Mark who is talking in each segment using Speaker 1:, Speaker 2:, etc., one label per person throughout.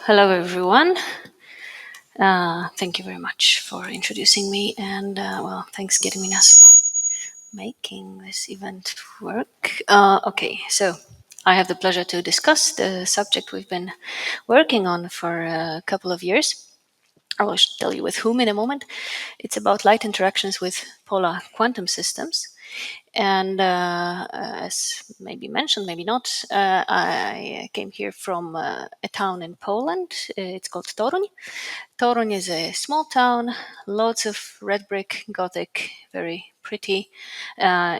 Speaker 1: hello everyone. Thank you very much for introducing me, and thanks Gediminas for making this event work. Okay, so I have the pleasure to discuss the subject we've been working on for a couple of years. I will tell you with whom in a moment. It's about light interactions with polar quantum systems. And as maybe mentioned, maybe not, I came here from a town in Poland. It's called Toruń. Toruń is a small town, lots of red brick, Gothic, very pretty.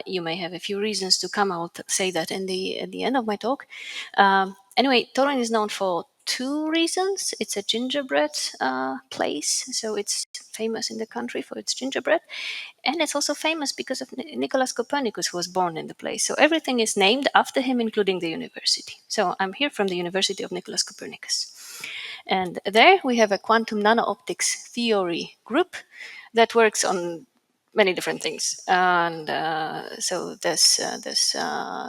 Speaker 1: You may have a few reasons to come. I will say that at the end of my talk. Anyway, Toruń is known for two reasons. It's a gingerbread place, so it's famous in the country for its gingerbread, and it's also famous because of Nicholas Copernicus, who was born in the place. So everything is named after him, including the university. So I'm here from the University of Nicholas Copernicus. And there we have a quantum nano-optics theory group that works on many different things. And so there's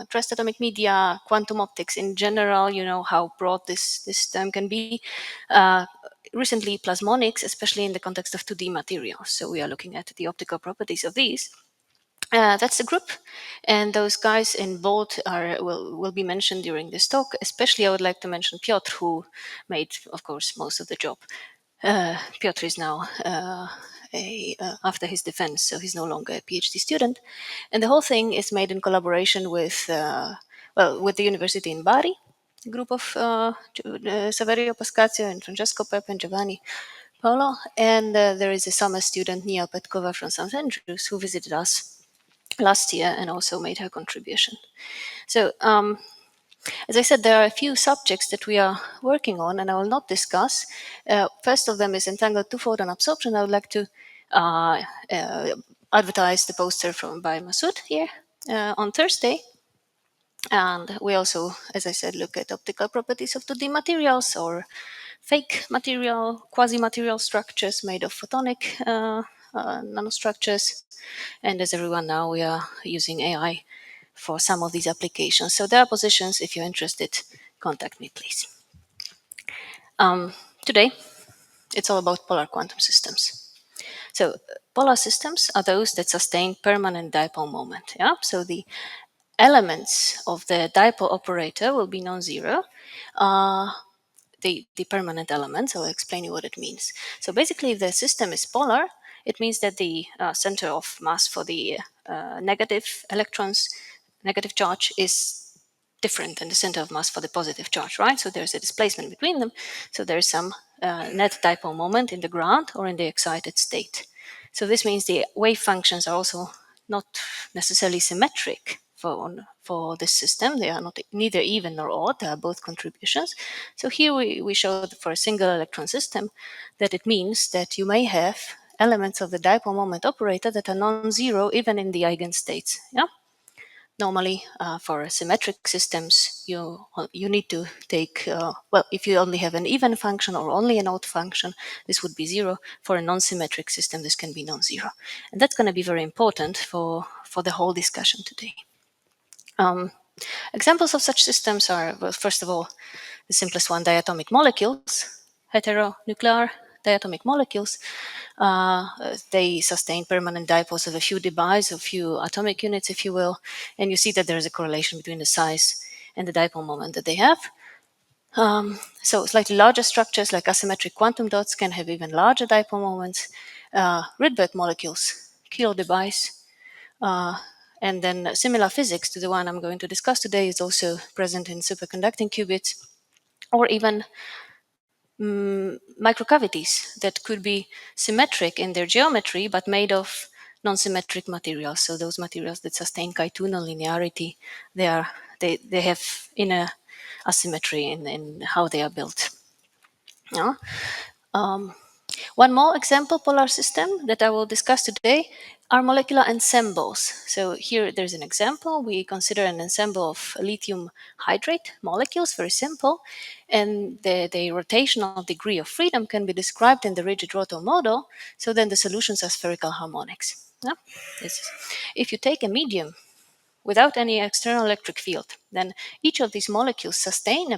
Speaker 1: trust atomic media, quantum optics in general, you know how broad this term can be. Recently, plasmonics, especially in the context of 2D materials. So we are looking at the optical properties of these. That's the group, and those guys in bold will be mentioned during this talk. Especially, I would like to mention Piotr, who made, of course, most of the job. Piotr is now after his defense, so he's no longer a PhD student, and the whole thing is made in collaboration with with the university in Bari, a group of Saverio Pascazio and Francesco Pepe and Giovanni Paolo, and there is a summer student, Nia Petkova from St. Andrews, who visited us last year and also made her contribution. So, as I said, there are a few subjects that we are working on, and I will not discuss. First of them is entangled two-photon absorption. I would like to advertise the poster by Masoud here on Thursday. And we also, as I said, look at optical properties of 2D materials or fake material, quasi-material structures made of photonic nanostructures. And as everyone now, we are using AI for some of these applications. So there are positions. If you're interested, contact me, please. Today, it's all about polar quantum systems. So polar systems are those that sustain permanent dipole moment. Yeah. So the elements of the dipole operator will be non-zero. The permanent elements. I'll explain you what it means. So basically, if the system is polar, it means that the center of mass for the negative electrons, negative charge, is different than the center of mass for the positive charge, right? So there's a displacement between them. So there's some net dipole moment in the ground or in the excited state. So this means the wave functions are also not necessarily symmetric for this system. They are not neither even nor odd. They are both contributions. So here we show for a single electron system that it means that you may have elements of the dipole moment operator that are non-zero even in the eigenstates. Yeah. Normally, for symmetric systems, you need to take if you only have an even function or only an odd function, this would be zero. For a non-symmetric system, this can be non-zero, and that's going to be very important for the whole discussion today. Examples of such systems are, well, first of all, the simplest one, diatomic molecules, heteronuclear diatomic molecules. They sustain permanent dipoles of a few debye, a few atomic units, if you will, and you see that there is a correlation between the size and the dipole moment that they have. So slightly larger structures like asymmetric quantum dots can have even larger dipole moments. Rydberg molecules, kilo debye. And then similar physics to the one I'm going to discuss today is also present in superconducting qubits, or even microcavities that could be symmetric in their geometry but made of non-symmetric materials. So those materials that sustain Chi2 nonlinearity, they have inner asymmetry in how they are built. Yeah. One more example polar system that I will discuss today are molecular ensembles. So here there's an example. We consider an ensemble of lithium hydrate molecules, very simple, and the rotational degree of freedom can be described in the rigid rotor model. So then the solutions are spherical harmonics. Yeah? If you take a medium without any external electric field, then each of these molecules sustains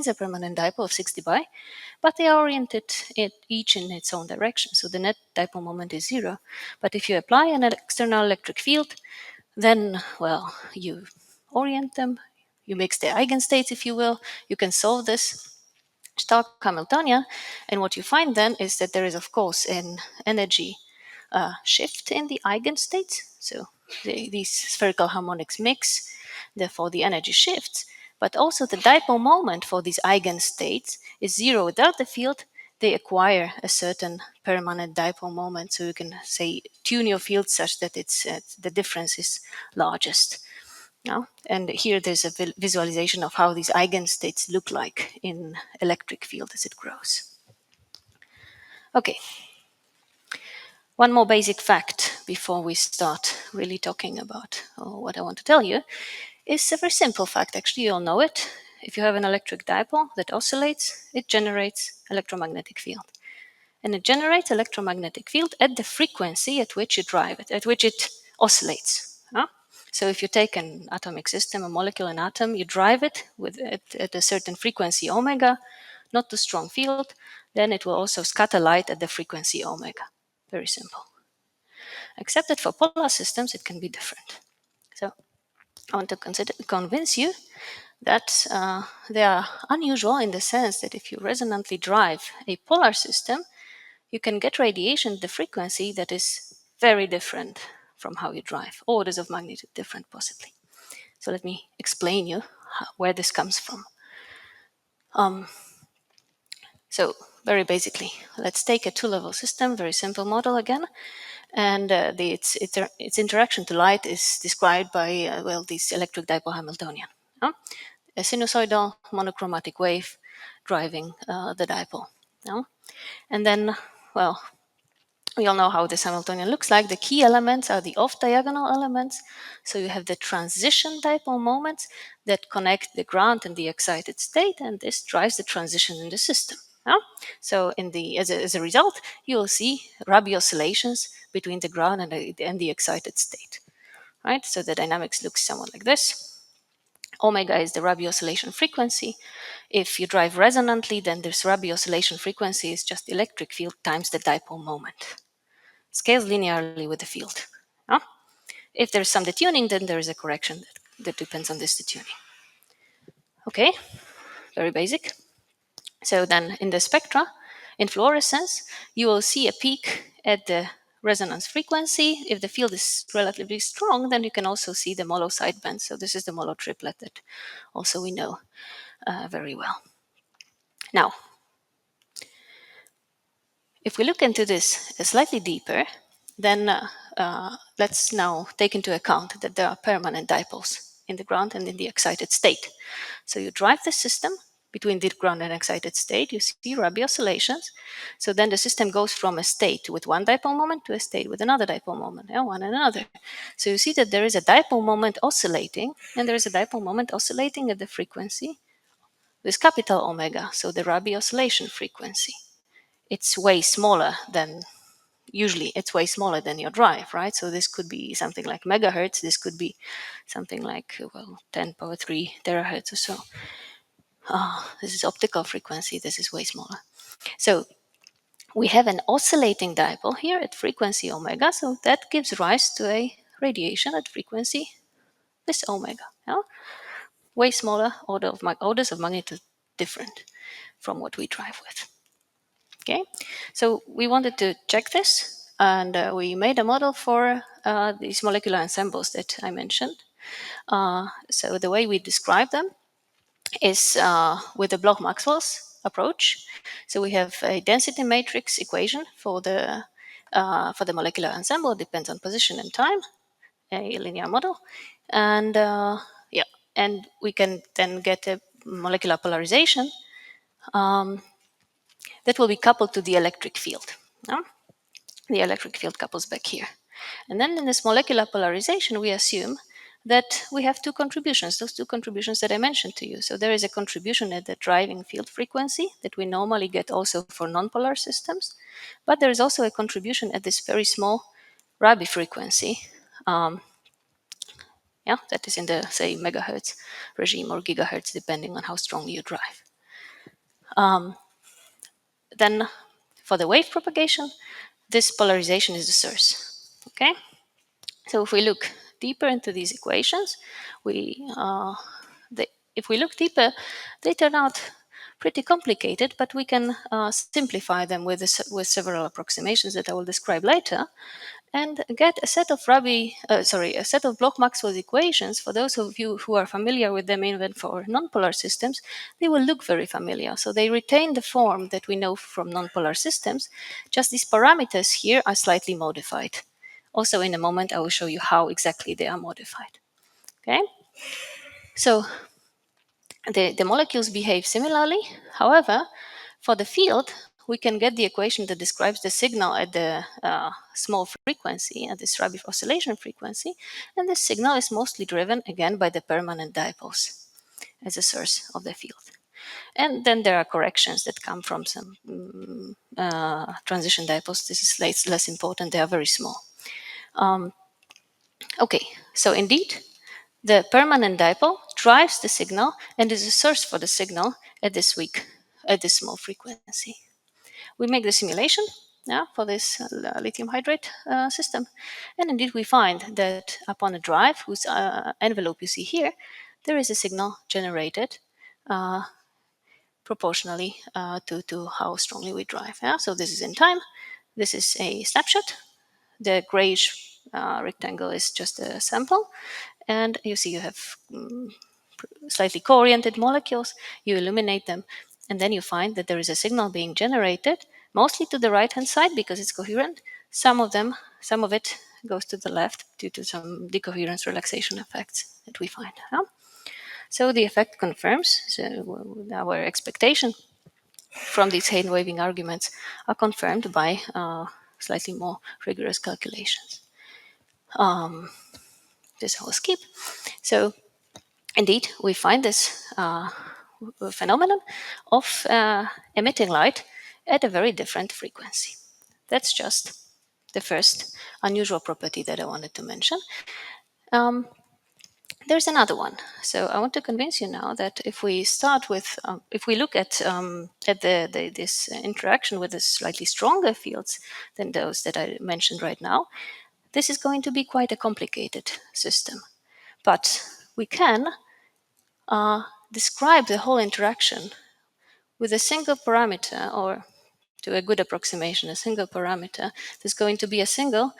Speaker 1: a permanent dipole of 60 pi, but they are oriented each in its own direction. So the net dipole moment is zero. But if you apply an external electric field, then, well, you orient them, you mix the eigenstates, if you will, you can solve this Stark Hamiltonian, and what you find then is that there is, of course, an energy shift in the eigenstates. So these spherical harmonics mix, therefore the energy shifts, but also the dipole moment for these eigenstates is zero. Without the field, they acquire a certain permanent dipole moment. So you can say tune your field such that the difference is largest. Now, and here there's a visualization of how these eigenstates look like in electric field as it grows. Okay, one more basic fact before we start really talking about what I want to tell you is a very simple fact. Actually, you all know it. If you have an electric dipole that oscillates, it generates electromagnetic field. And it generates electromagnetic field at the frequency at which you drive it, at which it oscillates. So if you take an atomic system, a molecule, an atom, you drive it at a certain frequency omega, not too strong field, then it will also scatter light at the frequency omega. Very simple. Except that for polar systems, it can be different. So I want to convince you that they are unusual in the sense that if you resonantly drive a polar system, you can get radiation at the frequency that is very different from how you drive, orders of magnitude different possibly. So let me explain you where this comes from. So very basically, let's take a two-level system, very simple model again, and its interaction to light is described by this electric dipole Hamiltonian, a sinusoidal monochromatic wave driving the dipole. And then, well, we all know how this Hamiltonian looks like. The key elements are the off-diagonal elements. So you have the transition dipole moments that connect the ground and the excited state, and this drives the transition in the system. So as a result, you will see Rabi oscillations between the ground and the excited state. Right? So the dynamics looks somewhat like this. Omega is the Rabi oscillation frequency. If you drive resonantly, then this Rabi oscillation frequency is just electric field times the dipole moment. Scales linearly with the field. If there's some detuning, then there is a correction that depends on this detuning. Okay, very basic. So then in the spectra, in fluorescence, you will see a peak at the resonance frequency. If the field is relatively strong, then you can also see the Molo sideband. So this is the Molo triplet that also we know very well. Now, if we look into this slightly deeper, then let's now take into account that there are permanent dipoles in the ground and in the excited state. So you drive the system between the ground and excited state, you see Rabi oscillations. So then the system goes from a state with one dipole moment to a state with another dipole moment, one and another. So you see that there is a dipole moment oscillating, and there is a dipole moment oscillating at the frequency with capital omega, so the Rabi oscillation frequency. It's way smaller than usually it's way smaller than your drive, right? So this could be something like megahertz. This could be something like 10 power 3 terahertz or so. This is optical frequency. This is way smaller. So we have an oscillating dipole here at frequency omega. So that gives rise to a radiation at frequency this omega. Way smaller, orders of magnitude different from what we drive with. Okay, so we wanted to check this, and we made a model for these molecular ensembles that I mentioned. So the way we describe them is with the Bloch-Maxwell's approach. So we have a density matrix equation for the molecular ensemble. It depends on position and time, a linear model, and and we can then get a molecular polarization that will be coupled to the electric field. The electric field couples back here. And then in this molecular polarization, we assume that we have two contributions, those two contributions that I mentioned to you. So there is a contribution at the driving field frequency that we normally get also for nonpolar systems, but there is also a contribution at this very small Rabi frequency Yeah, that is in the, say, megahertz regime or gigahertz, depending on how strongly you drive. Then for the wave propagation, this polarization is the source. Okay, so if we look deeper into these equations, we if we look deeper, they turn out pretty complicated, but we can simplify them with several approximations that I will describe later, and get a set of a set of Bloch-Maxwell equations. For those of you who are familiar with them, even for nonpolar systems, they will look very familiar. So they retain the form that we know from nonpolar systems. Just these parameters here are slightly modified. Also, in a moment, I will show you how exactly they are modified. Okay, so the molecules behave similarly. However, for the field, we can get the equation that describes the signal at the small frequency, at this Rabi oscillation frequency, and this signal is mostly driven again by the permanent dipoles as a source of the field. And then there are corrections that come from some transition dipoles. This is less important, they are very small. Okay, so indeed, the permanent dipole drives the signal and is a source for the signal at this small frequency. We make the simulation, yeah, for this lithium hydrate system, and indeed we find that upon a drive, whose envelope you see here, there is a signal generated proportionally to how strongly we drive. Yeah? So this is in time. This is a snapshot. The grayish rectangle is just a sample, and you see you have slightly co-oriented molecules. You illuminate them, and then you find that there is a signal being generated, mostly to the right-hand side because it's coherent. Some of it goes to the left due to some decoherence relaxation effects that we find. Yeah? So the effect confirms. So our expectation from these hand waving arguments are confirmed by slightly more rigorous calculations. This I will skip. So indeed, we find this phenomenon of emitting light at a very different frequency. That's just the first unusual property that I wanted to mention. There's another one. So I want to convince you now that if we start with, if we look at this interaction with the slightly stronger fields than those that I mentioned right now, this is going to be quite a complicated system. But we can describe the whole interaction with a single parameter, or to a good approximation, a single parameter. There's going to be a single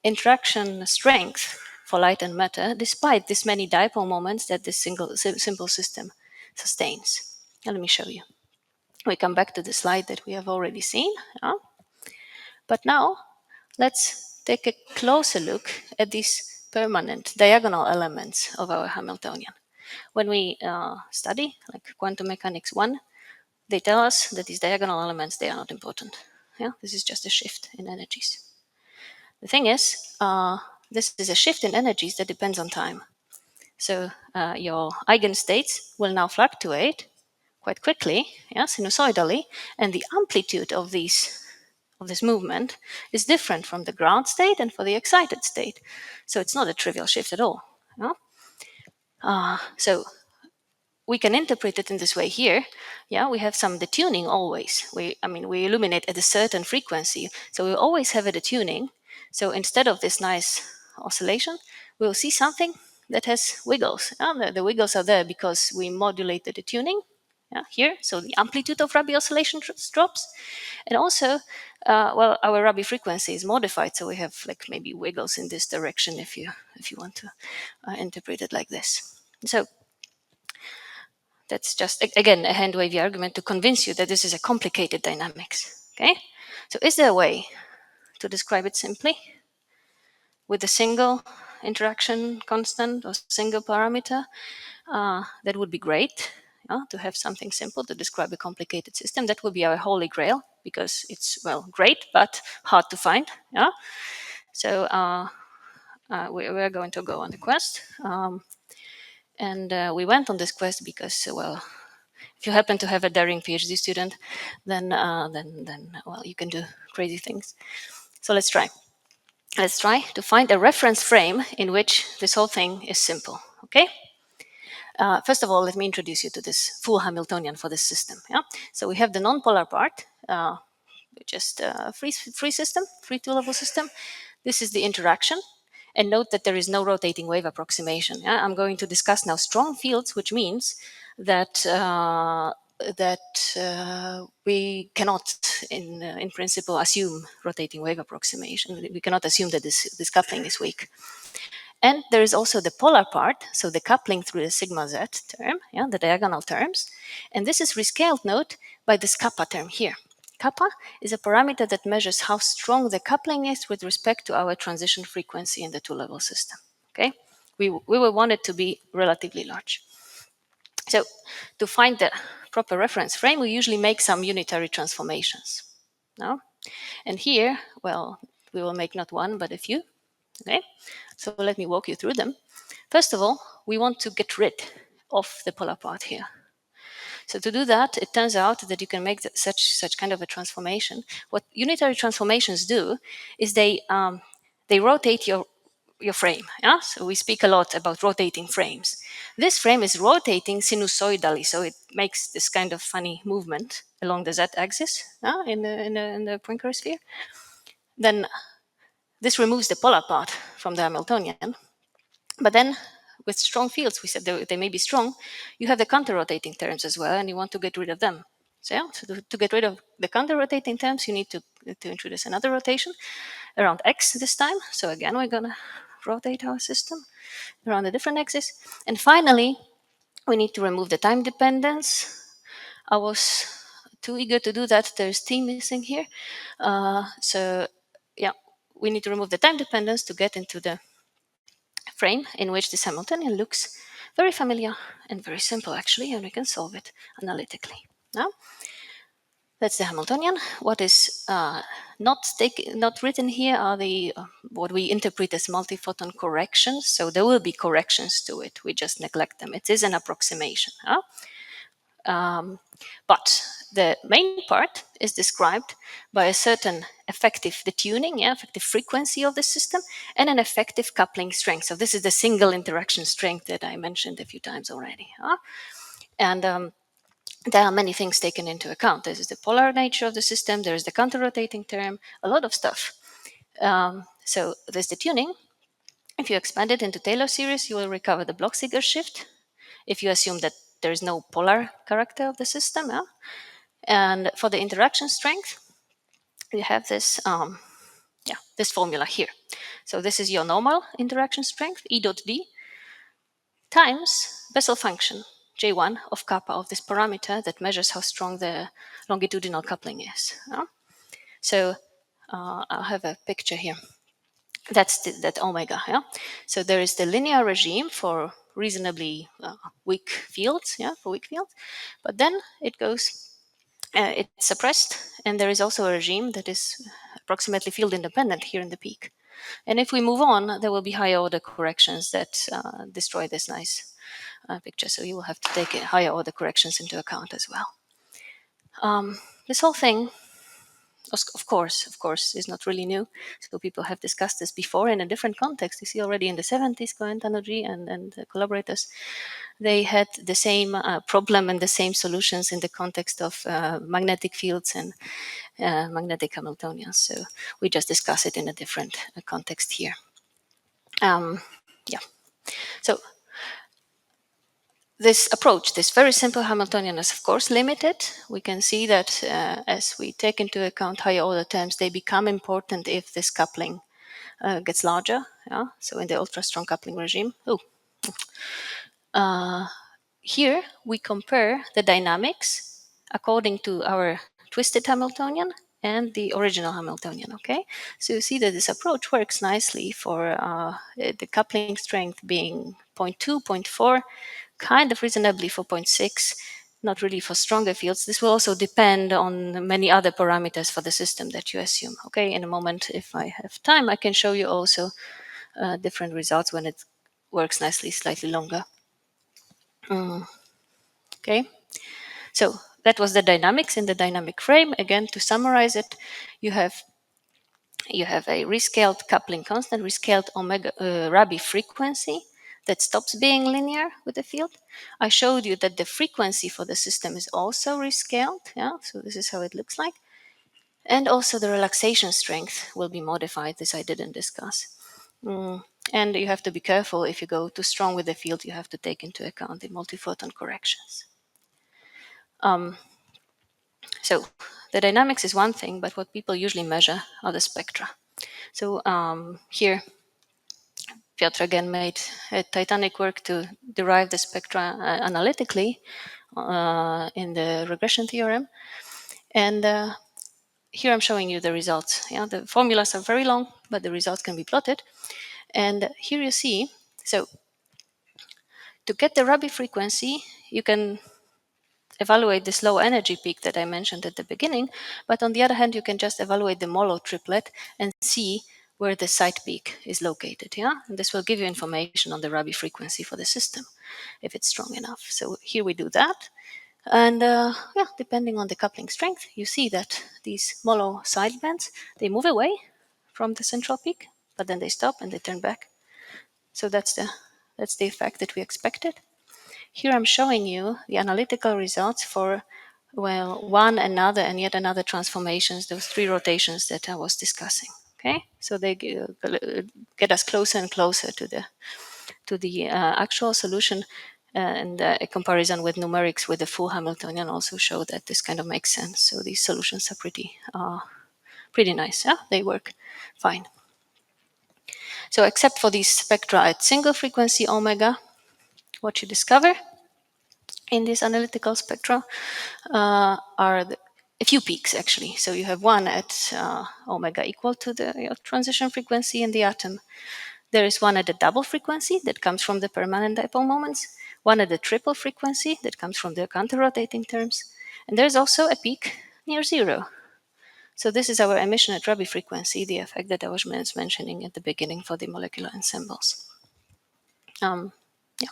Speaker 1: interaction strength for light and matter, despite this many dipole moments that this simple system sustains. Now, let me show you. We come back to the slide that we have already seen. But now, let's take a closer look at these permanent diagonal elements of our Hamiltonian. When we study, like quantum mechanics 1, they tell us that these diagonal elements, they are not important. Yeah, this is just a shift in energies. The thing is, this is a shift in energies that depends on time. So your eigenstates will now fluctuate quite quickly, yeah, sinusoidally, and the amplitude of this movement is different from the ground state and for the excited state. So it's not a trivial shift at all. So we can interpret it in this way here. Yeah, we have some detuning always. We illuminate at a certain frequency, so we always have a detuning. So instead of this nice oscillation, we'll see something that has wiggles. The wiggles are there because we modulate the detuning. Yeah, here, so the amplitude of Rabi oscillation drops, and also, our Rabi frequency is modified, so we have like maybe wiggles in this direction if you want to interpret it like this. So that's just, again, a hand wavy argument to convince you that this is a complicated dynamics. Okay? So is there a way to describe it simply with a single interaction constant or single parameter? That would be great, to have something simple to describe a complicated system. That would be our holy grail because it's, well, great, but hard to find. Yeah? So we're going to go on the quest. And we went on this quest because, well, if you happen to have a daring PhD student, then well, you can do crazy things. So let's try. Let's try to find a reference frame in which this whole thing is simple. Okay. First of all, let me introduce you to this full Hamiltonian for this system. Yeah. So we have the non-polar part, just a free system, free two-level system. This is the interaction. And note that there is no rotating wave approximation. Yeah? I'm going to discuss now strong fields, which means that we cannot, in principle, assume rotating wave approximation. We cannot assume that this coupling is weak. And there is also the polar part, so the coupling through the sigma z term, yeah, the diagonal terms. And this is rescaled, note, by this kappa term here. Kappa is a parameter that measures how strong the coupling is with respect to our transition frequency in the two-level system. Okay, we will want it to be relatively large. So to find the proper reference frame, we usually make some unitary transformations. No? And here, well, we will make not one, but a few. Okay, so let me walk you through them. First of all, we want to get rid of the polar part here. So to do that, it turns out that you can make such kind of a transformation. What unitary transformations do is they rotate your frame. Yeah? So we speak a lot about rotating frames. This frame is rotating sinusoidally, so it makes this kind of funny movement along the z-axis, in the Poincare sphere. Then this removes the polar part from the Hamiltonian. But then with strong fields, we said they may be strong, you have the counter-rotating terms as well, and you want to get rid of them. So, yeah, so to get rid of the counter-rotating terms, you need to introduce another rotation around x this time. So again, we're going to rotate our system around a different axis. And finally, we need to remove the time dependence. I was too eager to do that. There's t missing here. So yeah, we need to remove the time dependence to get into the frame in which this Hamiltonian looks very familiar and very simple actually, and we can solve it analytically. Now, that's the Hamiltonian. What is not written here are the what we interpret as multiphoton corrections. So there will be corrections to it. We just neglect them. It is an approximation. But the main part is described by a certain effective detuning, effective frequency of the system, and an effective coupling strength. So this is the single interaction strength that I mentioned a few times already. And there are many things taken into account. This is the polar nature of the system. There is the counter-rotating term, a lot of stuff. So there's the tuning. If you expand it into Taylor series, you will recover the Bloch-Seeger shift. If you assume that there is no polar character of the system, and for the interaction strength, you have this this formula here. So this is your normal interaction strength, E dot D, times Bessel function, J1 of kappa of this parameter that measures how strong the longitudinal coupling is. So I'll have a picture here. That's that omega. So there is the linear regime for reasonably weak fields, for weak fields, but then it goes, it's suppressed, and there is also a regime that is approximately field independent here in the peak. And if we move on, there will be higher order corrections that destroy this nice picture. So you will have to take higher order corrections into account as well. This whole thing, of course, is not really new. So people have discussed this before in a different context. You see already in the 70s, Cohen Tanuji and collaborators, they had the same problem and the same solutions in the context of magnetic fields and magnetic Hamiltonians. So we just discuss it in a different context here. So this approach, this very simple Hamiltonian, is of course limited. We can see that as we take into account higher order terms, they become important if this coupling gets larger. So in the ultra strong coupling regime. Here we compare the dynamics according to our twisted Hamiltonian and the original Hamiltonian. Okay, so you see that this approach works nicely for the coupling strength being 0.2, 0.4, kind of reasonably for 0.6, not really for stronger fields. This will also depend on many other parameters for the system that you assume. Okay, in a moment, if I have time, I can show you also different results when it works nicely, slightly longer. Okay, so that was the dynamics in the dynamic frame. Again, to summarize it, you have You have a rescaled coupling constant, rescaled omega Rabi frequency that stops being linear with the field. I showed you that the frequency for the system is also rescaled. Yeah, so this is how it looks like. And also the relaxation strength will be modified. This I didn't discuss. And you have to be careful if you go too strong with the field. You have to take into account the multiphoton corrections. So the dynamics is one thing, but what people usually measure are the spectra. So here, Piotr again made a titanic work to derive the spectra analytically in the regression theorem. And here I'm showing you the results. Yeah, the formulas are very long, but the results can be plotted. And here you see, so to get the Rabi frequency, you can evaluate this low energy peak that I mentioned at the beginning. But on the other hand, you can just evaluate the Molo triplet and see where the site peak is located. Yeah, and this will give you information on the Rabi frequency for the system if it's strong enough. So here we do that. And yeah, depending on the coupling strength, you see that these Molo sidebands, they move away from the central peak, but then they stop and they turn back. So that's the effect that we expected. Here I'm showing you the analytical results for, well, one, another, and yet another transformations, those three rotations that I was discussing. Okay, so they get us closer and closer to the actual solution, and a comparison with numerics with the full Hamiltonian also show that this kind of makes sense. So these solutions are pretty nice. Yeah, they work fine. So except for these spectra at single frequency omega, what you discover in these analytical spectra are a few peaks actually. So you have one at omega equal to the transition frequency in the atom. There is one at the double frequency that comes from the permanent dipole moments, one at the triple frequency that comes from the counter-rotating terms, and there's also a peak near zero. So this is our emission at Rabi frequency, the effect that I was mentioning at the beginning for the molecular ensembles. Yeah,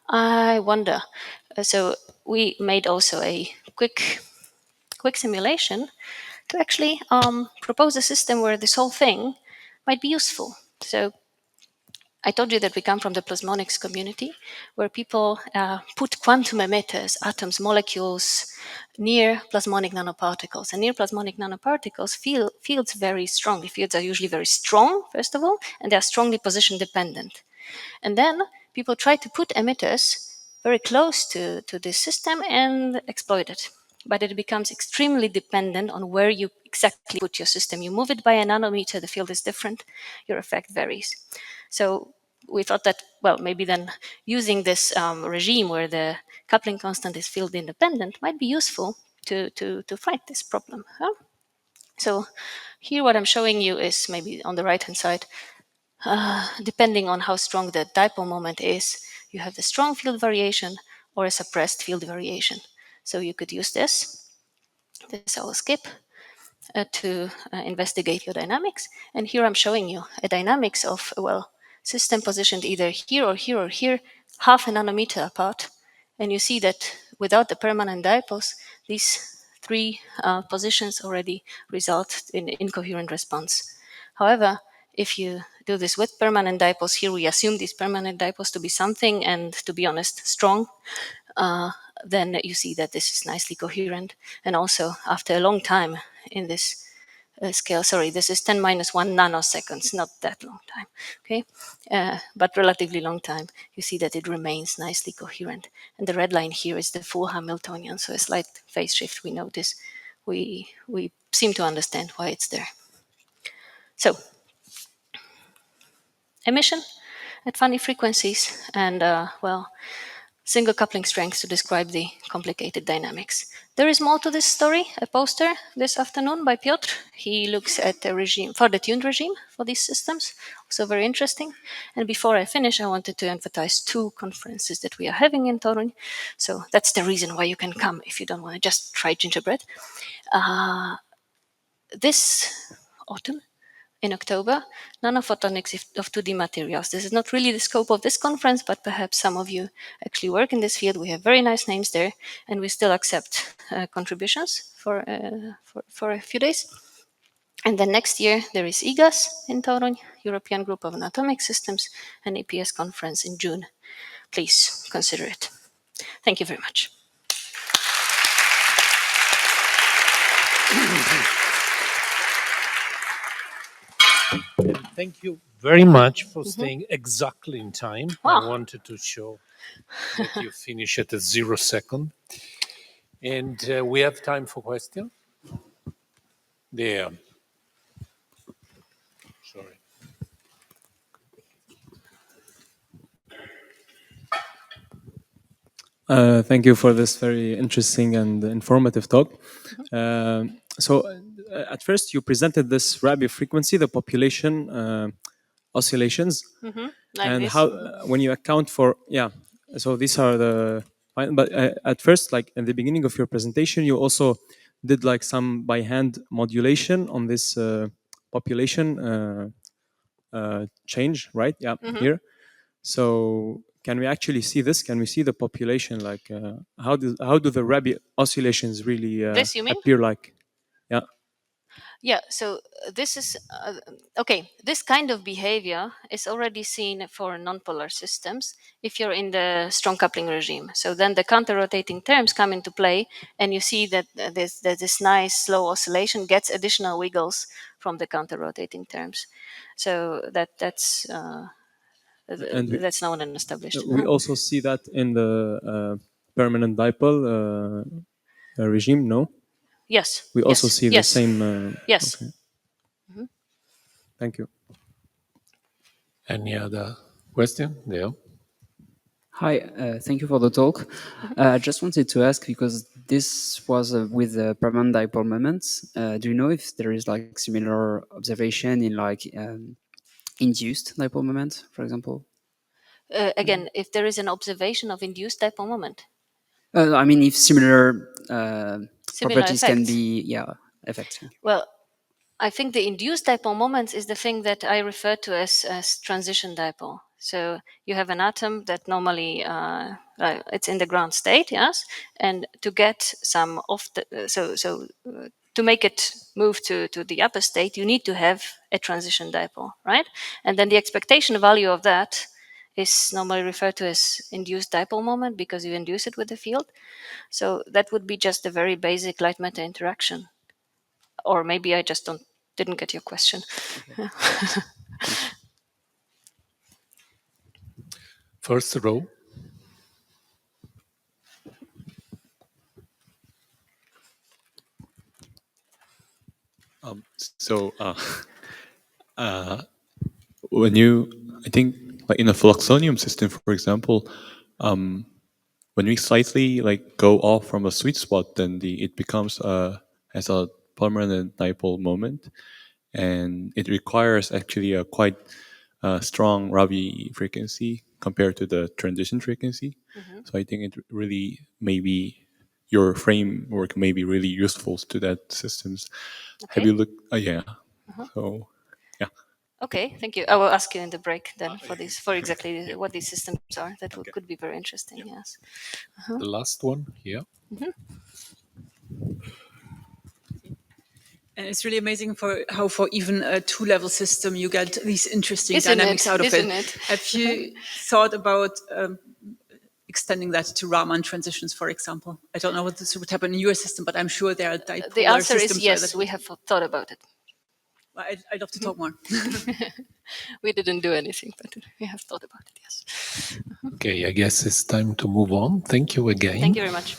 Speaker 1: I wonder. So we made also a quick simulation to actually propose a system where this whole thing might be useful. So I told you that we come from the plasmonics community, where people put quantum emitters, atoms, molecules, near plasmonic nanoparticles. And near plasmonic nanoparticles, fields very strongly. Fields are usually very strong, first of all, and they are strongly position dependent. And then people try to put emitters very close to this system and exploit it. But it becomes extremely dependent on where you exactly put your system. You move it by a nanometer, the field is different, your effect varies. So we thought that, well, maybe then using this regime where the coupling constant is field independent might be useful to fight this problem. Huh? So here what I'm showing you is maybe on the right-hand side, depending on how strong the dipole moment is, you have the strong field variation or a suppressed field variation. So you could use this I will skip, to investigate your dynamics. And here I'm showing you a dynamics of, well, system positioned either here or here or here, half a nanometer apart. And you see that without the permanent dipoles, these three positions already result in incoherent response. However, if you do this with permanent dipoles, here we assume these permanent dipoles to be something, and to be honest, strong, then you see that this is nicely coherent. And also, after a long time in this scale, sorry, this is 10 minus 1 nanoseconds, not that long time, okay? But relatively long time, you see that it remains nicely coherent. And the red line here is the full Hamiltonian, so a slight phase shift we notice. We seem to understand why it's there. So, emission at funny frequencies, and well, single coupling strengths to describe the complicated dynamics. There is more to this story, a poster this afternoon by Piotr. He looks at the regime, for the tuned regime for these systems, also very interesting. And before I finish, I wanted to emphasize two conferences that we are having in Torun. So that's the reason why you can come if you don't want to just try gingerbread. This autumn, in October, nanophotonics of 2D materials. This is not really the scope of this conference, but perhaps some of you actually work in this field. We have very nice names there, and we still accept contributions for a few days. And then next year, there is EGAS in Toruń, European Group of Atomic Systems, and APS conference in June. Please consider it. Thank you very much.
Speaker 2: Thank you very much for staying exactly in time.
Speaker 1: Wow.
Speaker 2: I wanted to show that you finish at a 0 second. And we have time for questions. There. Sorry.
Speaker 3: Thank you for this very interesting and informative talk. At first, you presented this radio frequency, the population oscillations,
Speaker 1: Like
Speaker 3: and
Speaker 1: this.
Speaker 3: how when you account for so these are the but at first, like in the beginning of your presentation, you also did like some by hand modulation on this population change, right? Yeah, here. So can we actually see this? Can we see the population? Like how do the rabbit oscillations really
Speaker 1: This you mean?
Speaker 3: appear? Like, yeah.
Speaker 1: Yeah, so this is okay. This kind of behavior is already seen for nonpolar systems if you're in the strong coupling regime. So then the counter-rotating terms come into play, and you see that this nice slow oscillation gets additional wiggles from the counter-rotating terms. So that's that's known and established.
Speaker 3: We also see that in the permanent dipole regime. No,
Speaker 1: Yes.
Speaker 3: we also
Speaker 1: yes,
Speaker 3: see the
Speaker 1: yes,
Speaker 3: same.
Speaker 1: Yes.
Speaker 3: Okay. Thank you.
Speaker 2: Any other question? There.
Speaker 4: Hi, thank you for the talk. I just wanted to ask, because this was with the permanent dipole moments, do you know if there is like similar observation in like induced dipole moment, for example?
Speaker 1: Again, if there is an observation of induced dipole moment,
Speaker 4: I mean, if similar properties can
Speaker 1: effects.
Speaker 4: be, effects.
Speaker 1: Well, I think the induced dipole moments is the thing that I refer to as transition dipole. So you have an atom that normally it's in the ground state, yes, and to get some of the to make it move to the upper state, you need to have a transition dipole, right? And then the expectation value of that is normally referred to as induced dipole moment because you induce it with the field. So that would be just a very basic light matter interaction. Or maybe I just didn't get your question.
Speaker 4: Okay.
Speaker 2: First row.
Speaker 5: When you, I think, like in a fluxonium system, for example, when we slightly like go off from a sweet spot, then it becomes has a permanent dipole moment, and it requires actually a quite strong Rabi frequency compared to the transition frequency. So I think it really maybe your framework may be really useful to that systems.
Speaker 1: Okay.
Speaker 5: Have you looked? Yeah. So yeah.
Speaker 1: Okay, thank you. I will ask you in the break then for exactly what these systems are. That could be very interesting. Yes.
Speaker 2: The last one here.
Speaker 6: And it's really amazing how for even a two-level system you get these interesting
Speaker 1: Isn't
Speaker 6: dynamics
Speaker 1: it?
Speaker 6: out of
Speaker 1: Isn't
Speaker 6: it.
Speaker 1: it?
Speaker 6: Have you thought about extending that to Raman transitions, for example? I don't know what this would happen in your system, but I'm sure there are dipolar
Speaker 1: The answer is
Speaker 6: systems where
Speaker 1: yes.
Speaker 6: that
Speaker 1: We have thought about it.
Speaker 6: Well, I'd love to talk more.
Speaker 1: We didn't do anything, but we have thought about it. Yes.
Speaker 2: Okay, I guess it's time to move on. Thank you again.
Speaker 1: Thank you very much.